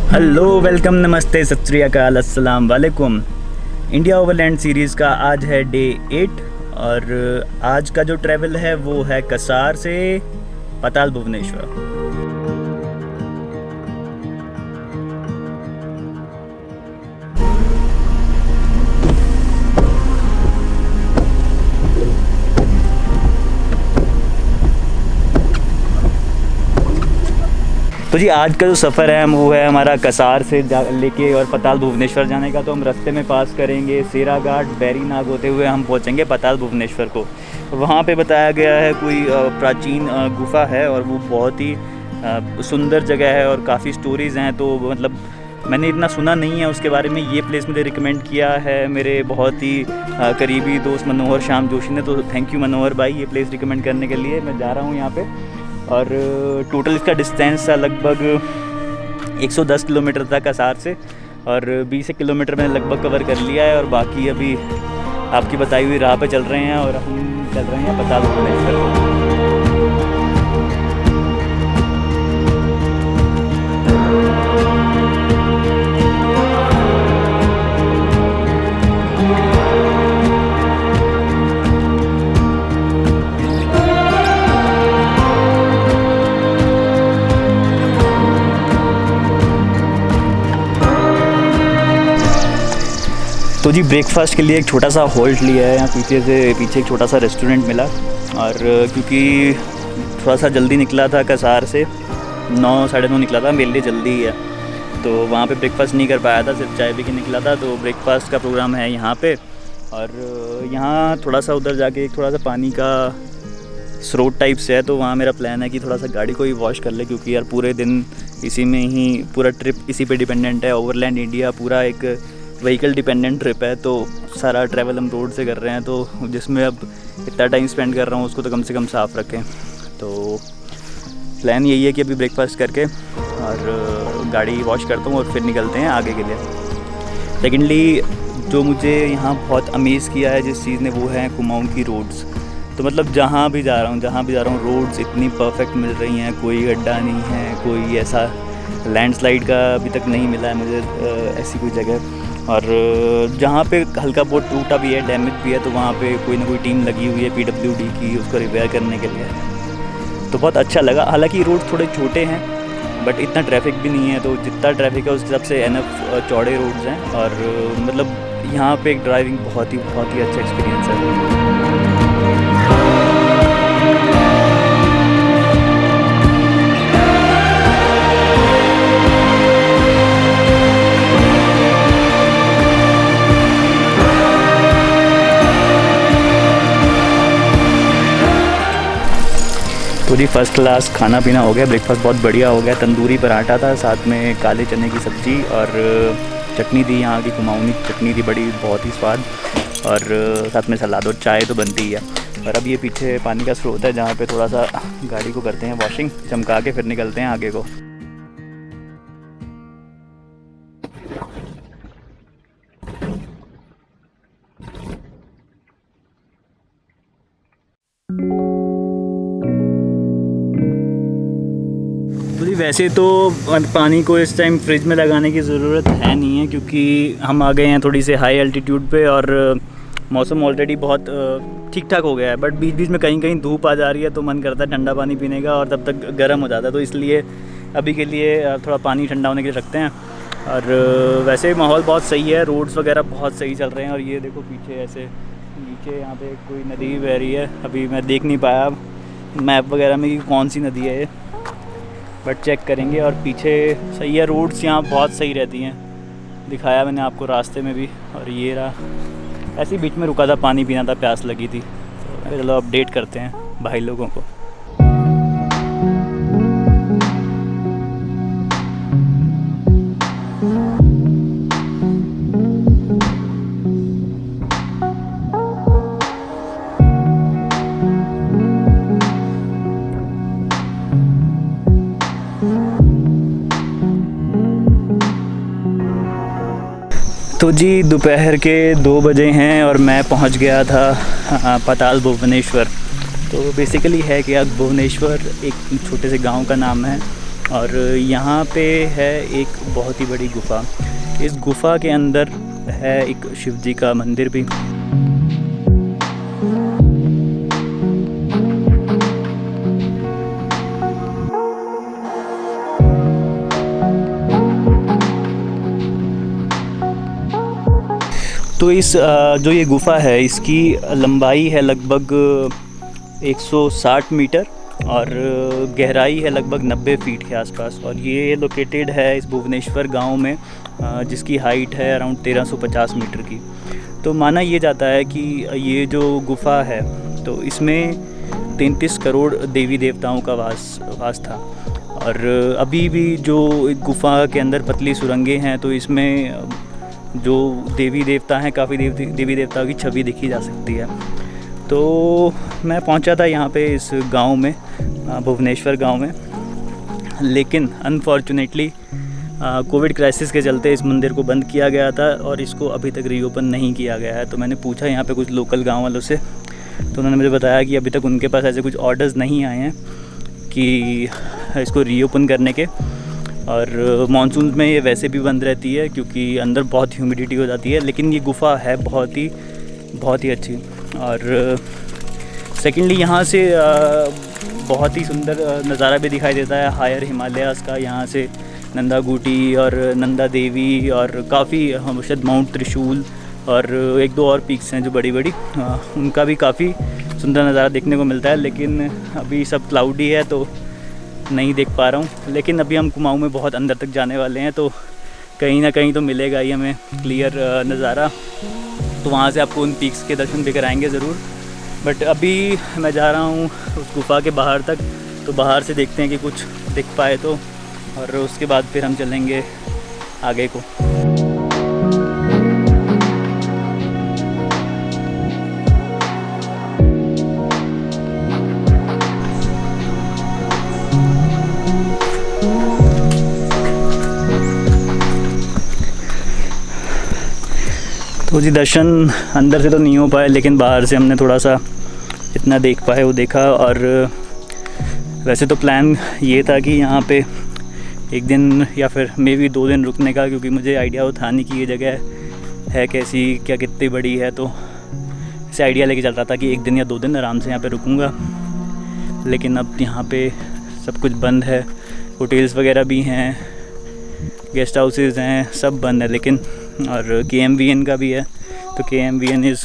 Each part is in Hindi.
हेलो, वेलकम, नमस्ते, सत श्री अकाल, अस्सलाम वालेकुम। इंडिया ओवरलैंड सीरीज़ का आज है डे 8 और आज का जो ट्रैवल है वो है कसार से पताल भुवनेश्वर। तो जी आज का जो सफ़र है वो है हमारा कसार से लेके और पताल भुवनेश्वर जाने का। तो हम रास्ते में पास करेंगे सेरा घाट, बैरी नाग होते हुए हम पहुंचेंगे पताल भुवनेश्वर को। वहाँ पे बताया गया है कोई प्राचीन गुफा है और वो बहुत ही सुंदर जगह है और काफ़ी स्टोरीज़ हैं। तो मतलब मैंने इतना सुना नहीं है उसके बारे में। ये प्लेस मुझे रिकमेंड किया है मेरे बहुत ही करीबी दोस्त मनोहर श्याम जोशी ने। तो थैंक यू मनोहर भाई ये प्लेस रिकमेंड करने के लिए। मैं जा रहा हूँ यहाँ पे और टोटल इसका डिस्टेंस है लगभग 110 किलोमीटर था कसार से और 20 किलोमीटर मैंने लगभग कवर कर लिया है और बाकी अभी आपकी बताई हुई राह पे चल रहे हैं और हम चल रहे हैं पताल भुवनेश्वर को। तो जी ब्रेकफास्ट के लिए एक छोटा सा होल्ट लिया है। यहाँ पीछे एक छोटा सा रेस्टोरेंट मिला और क्योंकि थोड़ा सा जल्दी निकला था कसार से, 9 साढ़े 9 निकला था, मेरे लिए जल्दी ही है तो वहाँ पे ब्रेकफास्ट नहीं कर पाया था, सिर्फ चाय पी के निकला था। तो ब्रेकफास्ट का प्रोग्राम है यहाँ पे और यहाँ थोड़ा सा उधर जाके एक थोड़ा सा पानी का स्रोत टाइप से है। तो वहाँ मेरा प्लान है कि थोड़ा सा गाड़ी को ही वॉश कर ले क्योंकि यार पूरे दिन इसी में ही पूरा ट्रिप इसी पे डिपेंडेंट है। ओवरलैंड इंडिया पूरा एक व्हीकल डिपेंडेंट ट्रिप है तो सारा ट्रैवल हम रोड से कर रहे हैं। तो जिसमें अब इतना टाइम स्पेंड कर रहा हूँ उसको तो कम से कम साफ़ रखें। तो प्लान यही है कि अभी ब्रेकफास्ट करके और गाड़ी वॉश करता हूँ और फिर निकलते हैं आगे के लिए। सेकेंडली जो मुझे यहाँ बहुत अमेज़ किया है जिस चीज़ ने वो है कुमाऊँ की रोड्स। तो मतलब जहाँ भी जा रहा हूँ रोड्स इतनी परफेक्ट मिल रही हैं, कोई गड्ढा नहीं है, कोई ऐसा लैंडस्लाइड का अभी तक नहीं मिला है मुझे ऐसी कोई जगह। और जहाँ पे हल्का बहुत टूटा भी है, डैमेज भी है, तो वहाँ पे कोई ना कोई टीम लगी हुई है PWD की उसको रिपेयर करने के लिए। तो बहुत अच्छा लगा। हालांकि रोड थोड़े छोटे हैं बट इतना ट्रैफिक भी नहीं है, तो जितना ट्रैफिक है उस हिसाब से एनफ चौड़े रोड्स हैं और मतलब यहाँ पे एक ड्राइविंग बहुत ही अच्छा एक्सपीरियंस है। तो जी फर्स्ट क्लास खाना पीना हो गया, ब्रेकफास्ट बहुत बढ़िया हो गया। तंदूरी पराठा था, साथ में काले चने की सब्ज़ी और चटनी थी, यहाँ की कुमाऊनी चटनी थी बहुत ही स्वाद और साथ में सलाद और चाय तो बनती ही है। और अब ये पीछे पानी का स्रोत है जहाँ पे थोड़ा सा गाड़ी को करते हैं वॉशिंग, चमका के फिर निकलते हैं आगे को। वैसे तो पानी को इस टाइम फ्रिज में लगाने की ज़रूरत है नहीं है क्योंकि हम आ गए हैं थोड़ी से हाई एल्टीट्यूड पे और मौसम ऑलरेडी बहुत ठीक ठाक हो गया है। बट बीच बीच में कहीं कहीं धूप आ जा रही है तो मन करता है ठंडा पानी पीने का और तब तक गर्म हो जाता है। तो इसलिए अभी के लिए थोड़ा पानी ठंडा होने के लिए रखते हैं। और वैसे माहौल बहुत सही है, रोड्स वगैरह बहुत सही चल रहे हैं। और ये देखो पीछे ऐसे नीचे यहाँ पे कोई नदी बह रही है, अभी मैं देख नहीं पाया मैप वगैरह में कि कौन सी नदी है ये, बट चेक करेंगे। और पीछे सही है, रोड्स यहाँ बहुत सही रहती हैं, दिखाया मैंने आपको रास्ते में भी। और ये रहा, ऐसे ही बीच में रुका था, पानी पीना था, प्यास लगी थी, तो चलो अपडेट करते हैं भाई लोगों को। तो जी दोपहर के 2 बजे हैं और मैं पहुंच गया था पताल भुवनेश्वर। तो बेसिकली है कि भुवनेश्वर एक छोटे से गांव का नाम है और यहाँ पे है एक बहुत ही बड़ी गुफ़ा। इस गुफ़ा के अंदर है एक शिव जी का मंदिर भी। तो इस जो ये गुफ़ा है इसकी लंबाई है लगभग 160 मीटर और गहराई है लगभग 90 फीट के आसपास। और ये लोकेटेड है इस भुवनेश्वर गांव में, जिसकी हाइट है अराउंड 1350 मीटर की। तो माना ये जाता है कि ये जो गुफ़ा है तो इसमें 33 करोड़ देवी देवताओं का वास था। और अभी भी जो गुफ़ा के अंदर पतली सुरंगें हैं तो इसमें जो देवी देवता हैं, काफ़ी देवी देवताओं की छवि देखी जा सकती है। तो मैं पहुंचा था यहाँ पे इस गांव में, भुवनेश्वर गांव में, लेकिन अनफॉर्चुनेटली कोविड क्राइसिस के चलते इस मंदिर को बंद किया गया था और इसको अभी तक रीओपन नहीं किया गया है। तो मैंने पूछा यहाँ पे कुछ लोकल गांव वालों से, तो उन्होंने मुझे बताया कि अभी तक उनके पास ऐसे कुछ ऑर्डर्स नहीं आए हैं कि इसको रीओपन करने के। और मानसून में ये वैसे भी बंद रहती है क्योंकि अंदर बहुत ह्यूमिडिटी हो जाती है। लेकिन ये गुफ़ा है बहुत ही अच्छी। और सेकेंडली यहाँ से बहुत ही सुंदर नज़ारा भी दिखाई देता है हायर हिमालयाज़ का। यहाँ से नंदा घूटी और नंदा देवी और काफ़ी शायद माउंट त्रिशूल और एक दो और पीक्स हैं जो बड़ी उनका भी काफ़ी सुंदर नज़ारा देखने को मिलता है। लेकिन अभी सब क्लाउडी है तो नहीं देख पा रहा हूँ। लेकिन अभी हम कुमाऊँ में बहुत अंदर तक जाने वाले हैं तो कहीं ना कहीं तो मिलेगा ही हमें क्लियर नज़ारा। तो वहाँ से आपको उन पीक्स के दर्शन भी कराएंगे ज़रूर। बट अभी मैं जा रहा हूँ उस गुफ़ा के बाहर तक, तो बाहर से देखते हैं कि कुछ दिख पाए तो, और उसके बाद फिर हम चलेंगे आगे को। तो जी दर्शन अंदर से तो नहीं हो पाए, लेकिन बाहर से हमने थोड़ा सा इतना देख पाए वो देखा। और वैसे तो प्लान ये था कि यहाँ पे एक दिन या फिर मे बी 2 दिन रुकने का, क्योंकि मुझे आइडिया था नहीं कि ये जगह है कैसी, क्या कितनी बड़ी है। तो इसे आइडिया लेके चल रहा था कि 1 दिन या 2 दिन आराम से यहाँ पे रुकूँगा। लेकिन अब यहाँ पे सब कुछ बंद है, होटल्स वगैरह भी हैं, गेस्ट हाउसेस हैं, सब बंद है। लेकिन और KMVN का भी है। तो KMVN is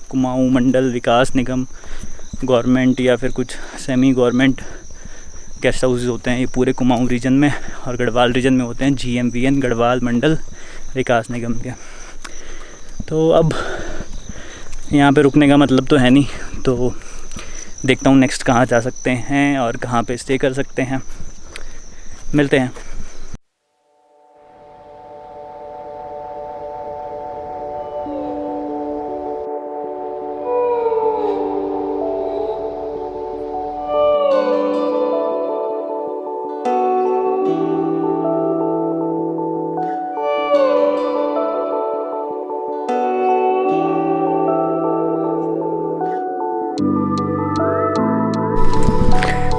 Kumaon Mandal Vikas Nigam, government या फिर कुछ सेमी गवर्नमेंट गेस्ट हाउसेस होते हैं ये पूरे कुमाऊँ रीजन में, और गढ़वाल रीजन में होते हैं GMVN गढ़वाल मंडल विकास निगम के। तो अब यहाँ पे रुकने का मतलब तो है नहीं, तो देखता हूँ नेक्स्ट कहाँ जा सकते हैं और कहाँ पे स्टे कर सकते हैं। मिलते हैं।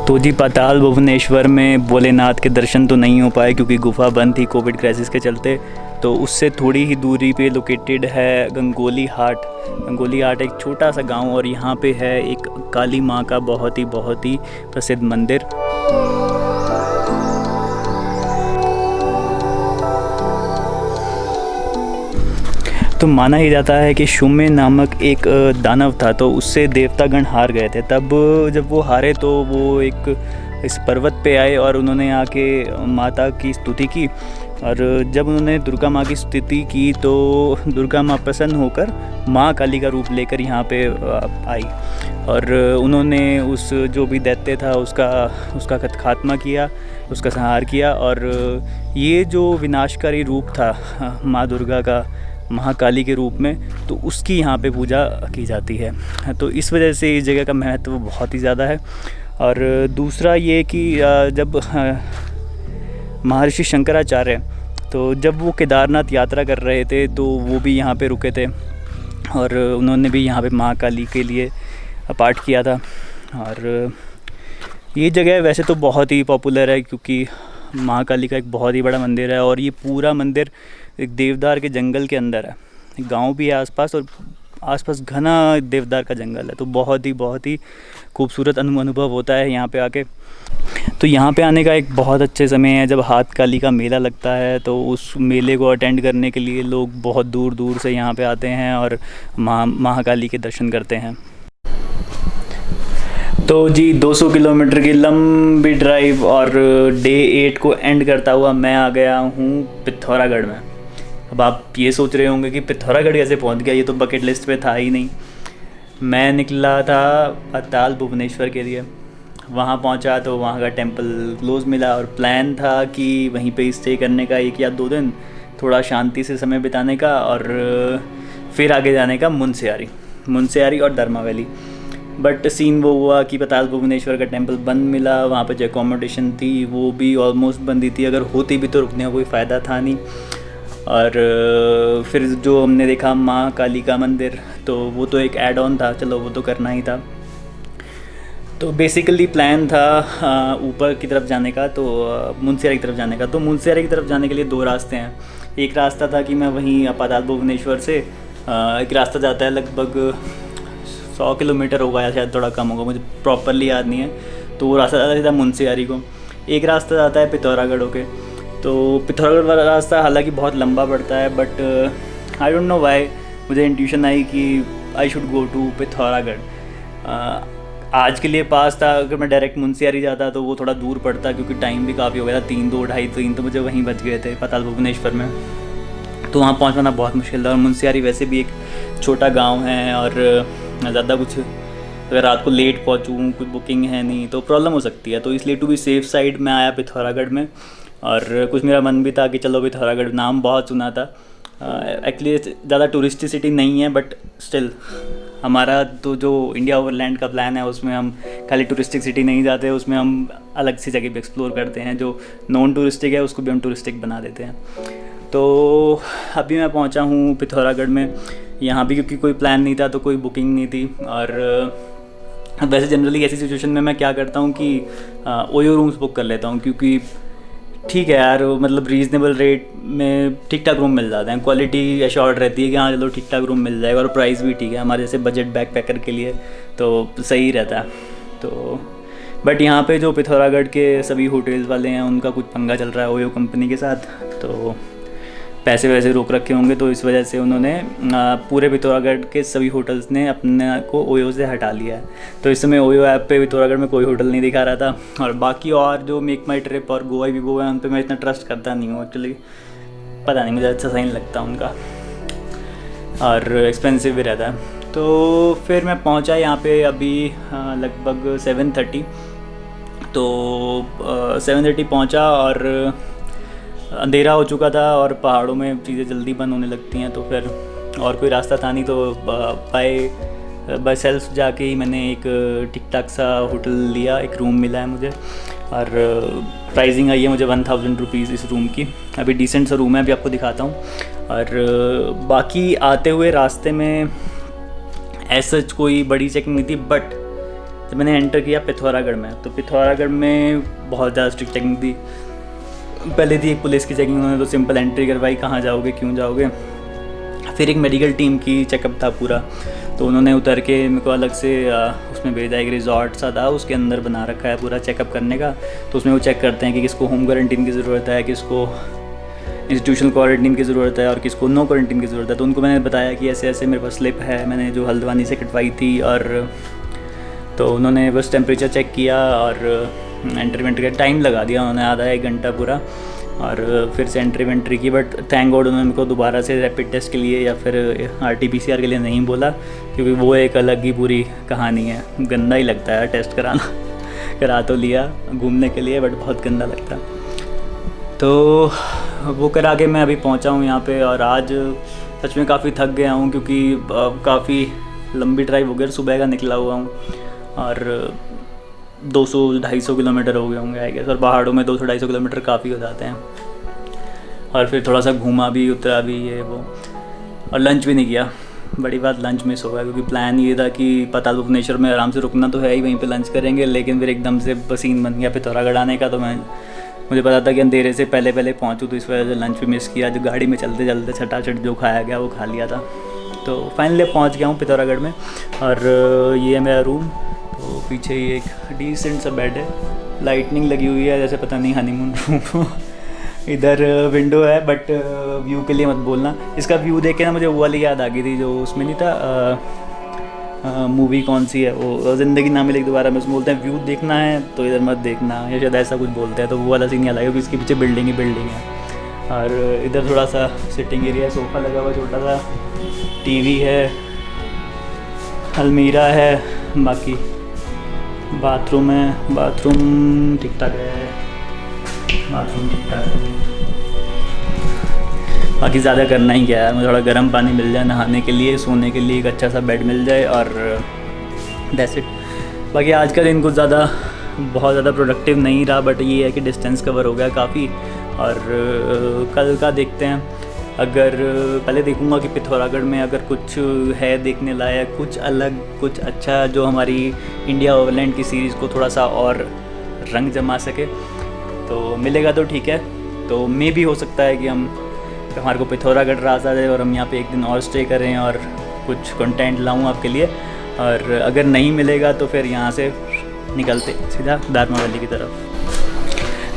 तो जी पाताल भुवनेश्वर में भोलेनाथ के दर्शन तो नहीं हो पाए क्योंकि गुफ़ा बंद थी कोविड क्राइसिस के चलते। तो उससे थोड़ी ही दूरी पे लोकेटेड है गंगोली हाट। गंगोली हाट एक छोटा सा गांव, और यहाँ पे है एक काली माँ का बहुत ही प्रसिद्ध मंदिर। तो माना ही जाता है कि शुम्य नामक एक दानव था, तो उससे देवतागण हार गए थे। तब जब वो हारे तो वो एक इस पर्वत पे आए और उन्होंने आके माता की स्तुति की। और जब उन्होंने दुर्गा माँ की स्तुति की तो दुर्गा माँ प्रसन्न होकर माँ काली का रूप लेकर यहाँ पे आई, और उन्होंने उस जो भी दैत्य था उसका खात्मा किया, उसका संहार किया। और ये जो विनाशकारी रूप था माँ दुर्गा का महाकाली के रूप में, तो उसकी यहाँ पे पूजा की जाती है। तो इस वजह से इस जगह का महत्व बहुत ही ज़्यादा है। और दूसरा ये कि जब महर्षि शंकराचार्य तो जब वो केदारनाथ यात्रा कर रहे थे तो वो भी यहाँ पे रुके थे, और उन्होंने भी यहाँ पे महाकाली के लिए पाठ किया था। और ये जगह वैसे तो बहुत ही पॉपुलर है क्योंकि महाकाली का एक बहुत ही बड़ा मंदिर है और ये पूरा मंदिर एक देवदार के जंगल के अंदर है। गांव भी है आसपास और आसपास घना देवदार का जंगल है, तो बहुत ही खूबसूरत अनुभव होता है यहाँ पे आके। तो यहाँ पे आने का एक बहुत अच्छे समय है जब हाथकाली का मेला लगता है, तो उस मेले को अटेंड करने के लिए लोग बहुत दूर दूर से यहाँ पे आते हैं और महाकाली के दर्शन करते हैं। तो जी 200 किलोमीटर की लंबी ड्राइव और डे 8 को एंड करता हुआ मैं आ गया हूँ पिथौरागढ़ में। अब आप ये सोच रहे होंगे कि पिथौरागढ़ कैसे पहुँच गया, ये तो बकेट लिस्ट पे था ही नहीं। मैं निकला था पाताल भुवनेश्वर के लिए, वहाँ पहुँचा तो वहाँ का टेंपल क्लोज मिला और प्लान था कि वहीं पे स्टे करने का 1 या 2 दिन, थोड़ा शांति से समय बिताने का और फिर आगे जाने का मुनस्यारी और धर्मा वैली। बट सीन वो हुआ कि पाताल भुवनेश्वर का टेंपल बंद मिला, वहाँ पे जो एकोमोडेशन थी वो भी ऑलमोस्ट बंद ही थी, अगर होती भी तो रुकने का कोई फ़ायदा था नहीं। और फिर जो हमने देखा माँ काली का मंदिर, तो वो तो एक ऐड ऑन था, चलो वो तो करना ही था। तो बेसिकली प्लान था ऊपर की तरफ जाने का, तो मुनस्यारी की तरफ जाने का। तो मुनस्यारी की तरफ जाने के लिए 2 रास्ते हैं। एक रास्ता था कि मैं वहीं पाताल भुवनेश्वर से एक रास्ता जाता है लगभग 100 किलोमीटर होगा या शायद थोड़ा कम होगा, मुझे प्रॉपरली याद नहीं है। तो वो रास्ता जाता था मुनस्यारी को। एक रास्ता जाता है पिथौरागढ़ होके। तो पिथौरागढ़ वाला रास्ता हालांकि बहुत लंबा पड़ता है, but I don't know why मुझे इंट्यूशन आई कि I should go to Pithoragarh. आज के लिए पास था, अगर मैं डायरेक्ट मुनस्यारी जाता तो वो थोड़ा दूर पड़ता, क्योंकि टाइम भी काफ़ी हो गया था, 3, 2, ढाई 3 तो मुझे वहीं बच गए थे पाताल भुवनेश्वर में। तो वहाँ पहुँच पाना बहुत मुश्किल था। और मुनस्यारी वैसे भी एक छोटा गांव है और ज़्यादा कुछ, अगर रात को लेट पहुँचूँ, कुछ बुकिंग है नहीं तो प्रॉब्लम हो सकती है। तो इसलिए टू बी सेफ साइड मैं आया पिथौरागढ़ में। और कुछ मेरा मन भी था कि चलो पिथौरागढ़, नाम बहुत सुना था। एक्चुअली ज़्यादा टूरिस्टी सिटी नहीं है, बट स्टिल हमारा तो जो इंडिया ओवरलैंड का प्लान है उसमें हम खाली टूरिस्टिक सिटी नहीं जाते, उसमें हम अलग सी जगह पे एक्सप्लोर करते हैं। जो नॉन टूरिस्टिक है उसको भी हम टूरिस्टिक बना देते हैं। तो अभी मैं पहुंचा हूँ पिथौरागढ़ में। यहाँ भी क्योंकि कोई प्लान नहीं था तो कोई बुकिंग नहीं थी। और वैसे जनरली ऐसी सिचुएशन में मैं क्या करता हूँ कि ओयो रूम्स बुक कर लेता हूँ, क्योंकि ठीक है यार, मतलब रीज़नेबल रेट में ठीक ठाक रूम मिल जाते हैं, क्वालिटी एश्योर्ड रहती है कि हाँ चलो ठीक ठाक रूम मिल जाएगा, और प्राइस भी ठीक है हमारे जैसे बजट बैकपैकर के लिए तो सही रहता है। तो बट यहाँ पे जो पिथौरागढ़ के सभी होटल्स वाले हैं उनका कुछ पंगा चल रहा है ओयो कंपनी के साथ, तो पैसे वैसे रोक रखे होंगे, तो इस वजह से उन्होंने पूरे पिथौरागढ़ के सभी होटल्स ने अपने को ओयो से हटा लिया है। तो इस समय ओयो ऐप पे पिथौरागढ़ में कोई होटल नहीं दिखा रहा था। और बाकी और जो मेक माई ट्रिप और गोवा वीवो है उन पर मैं इतना ट्रस्ट करता नहीं हूँ एक्चुअली, पता नहीं मुझे अच्छा सही नहीं लगता उनका, और एक्सपेंसिव भी रहता है। तो फिर मैं पहुँचा यहाँ पे अभी लगभग 7:30। तो 7:30 पहुँचा और अंधेरा हो चुका था और पहाड़ों में चीज़ें जल्दी बंद होने लगती हैं, तो फिर और कोई रास्ता था नहीं, तो बाय सेल्फ जाके ही मैंने एक ठीक ठाक सा होटल लिया, एक रूम मिला है मुझे। और प्राइसिंग आई है मुझे 1000 रुपीज़ इस रूम की। अभी डिसेंट सा रूम है, अभी आपको दिखाता हूँ। और बाकी आते हुए रास्ते में ऐसा कोई बड़ी चेकिंग नहीं थी, बट जब मैंने एंटर किया पिथौरागढ़ में, तो पिथौरागढ़ में बहुत ज़्यादा स्ट्रिक्ट चेकिंग थी। पहले थी एक पुलिस की चेकिंग, उन्होंने तो सिंपल एंट्री करवाई, कहाँ जाओगे क्यों जाओगे। फिर एक मेडिकल टीम की चेकअप था पूरा, तो उन्होंने उतर के मेरे को अलग से उसमें भेजा, एक रिजॉर्ट सा था उसके अंदर बना रखा है पूरा चेकअप करने का। तो उसमें वो चेक करते हैं कि किसको होम क्वारंटीन की ज़रूरत है, किसको इंस्टीट्यूशनल क्वारंटीन की ज़रूरत है और किसको नो क्वारंटीन की ज़रूरत है। तो उनको मैंने बताया कि ऐसे ऐसे मेरे पास स्लिप है, मैंने जो हल्द्वानी से कटवाई थी। और तो उन्होंने बस टेम्परेचर चेक किया और एंट्री वेंट्री का टाइम लगा दिया उन्होंने, आधा 1 घंटा पूरा, और फिर से एंट्री वेंट्री की। बट थैंक गॉड उन्होंने मेरे को दोबारा से रैपिड टेस्ट के लिए या फिर RT-PCR के लिए नहीं बोला, क्योंकि वो एक अलग ही पूरी कहानी है, गंदा ही लगता है टेस्ट कराना। करा तो लिया घूमने के लिए, बट बहुत गंदा लगता। तो वो करा के मैं अभी पहुंचा हूँ यहाँ पे। और आज सच में काफ़ी थक गया हूँ, क्योंकि काफ़ी लंबी ड्राइव हो गई, सुबह का निकला हुआ हूँ और 200-250 किलोमीटर हो गए होंगे आई गेस। और पहाड़ों में 200-250 किलोमीटर काफ़ी हो जाते हैं। और फिर थोड़ा सा घूमा भी, उतरा भी, ये वो, और लंच भी नहीं किया। बड़ी बात लंच मिस हो गया, क्योंकि प्लान ये था कि पाताल भुवनेश्वर में आराम से रुकना तो है ही, वहीं पे लंच करेंगे, लेकिन फिर एकदम से सीन बन गया पिथौरागढ़ आने का। तो मैं मुझे पता था कि अंधेरे से पहले पहले पहुँचूँ, तो इस वजह से लंच भी मिस किया। जो गाड़ी में चलते चलते छटाछट जो खाया गया वो खा लिया था। तो फाइनली पहुँच गया हूँ पिथौरागढ़ में, और ये है मेरा रूम। तो पीछे ही एक डिसेंट सा बेड है, लाइटनिंग लगी हुई है जैसे पता नहीं हनीमून रूम। इधर विंडो है, बट व्यू के लिए मत बोलना। इसका व्यू देख के ना मुझे वो वाली याद आ गई थी जो उसमें नहीं था, मूवी कौन सी है वो, ज़िंदगी ना मिलेगी दोबारा में, उसमें बोलते हैं व्यू देखना है तो इधर मत देखना, या शायद ऐसा कुछ बोलते हैं। तो वो वाला सीन याद आ गया, क्योंकि इसके पीछे बिल्डिंग ही बिल्डिंग है। और इधर थोड़ा सा सिटिंग एरिया, सोफ़ा लगा हुआ छोटा सा, टीवी है, अलमीरा है, बाकी बाथरूम है, बाथरूम ठीक ठाक है, बाथरूम ठीक ठाक है। बाकी ज़्यादा करना ही क्या है, मुझे थोड़ा गर्म पानी मिल जाए नहाने के लिए, सोने के लिए एक अच्छा सा बेड मिल जाए, और दैट्स इट। बाकी आज का दिन कुछ ज़्यादा बहुत ज़्यादा प्रोडक्टिव नहीं रहा, बट ये है कि डिस्टेंस कवर हो गया काफ़ी। और कल का देखते हैं, अगर पहले देखूंगा कि पिथौरागढ़ में अगर कुछ है देखने लायक, कुछ अलग, कुछ अच्छा, जो हमारी इंडिया ओवरलैंड की सीरीज़ को थोड़ा सा और रंग जमा सके, तो मिलेगा तो ठीक है। तो मे भी हो सकता है कि हमारे को पिथौरागढ़ रास आ जाए और हम यहाँ पे एक दिन और स्टे करें और कुछ कंटेंट लाऊं आपके लिए। और अगर नहीं मिलेगा तो फिर यहाँ से निकलते सीधा दारमा वैली की तरफ।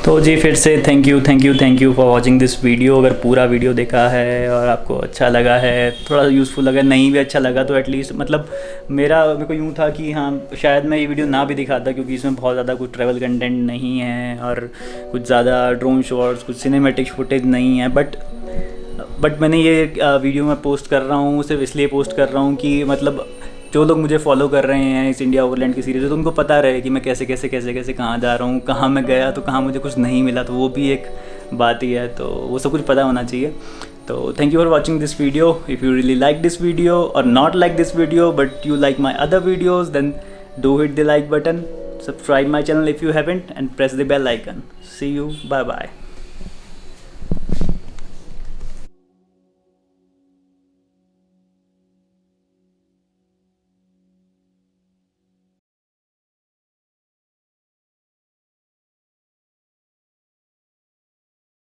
तो जी फिर से thank you for watching this video. अगर पूरा वीडियो देखा है और आपको अच्छा लगा है, थोड़ा यूज़फुल लगा, नहीं भी अच्छा लगा, तो एटलीस्ट मतलब मेरे को यूँ था कि हाँ शायद मैं ये वीडियो ना भी दिखाता, क्योंकि इसमें बहुत ज़्यादा कुछ ट्रैवल कंटेंट नहीं है और कुछ ज़्यादा ड्रोन शॉट्स, कुछ सिनेमैटिक फुटेज नहीं है। बट मैंने ये वीडियो मैं पोस्ट कर रहा हूँ सिर्फ इसलिए पोस्ट कर रहा हूँ कि मतलब जो लोग मुझे फॉलो कर रहे हैं इस इंडिया ओवरलैंड की सीरीज़, तो उनको पता रहे कि मैं कैसे कहाँ जा रहा हूँ, कहाँ मैं गया तो कहाँ मुझे कुछ नहीं मिला, तो वो भी एक बात ही है। तो वो सब कुछ पता होना चाहिए। तो thank you for watching this video. If you really like this video और not like this video but you like my other videos, then do hit the like button, subscribe my channel if you haven't, and press the bell icon. See you, bye bye.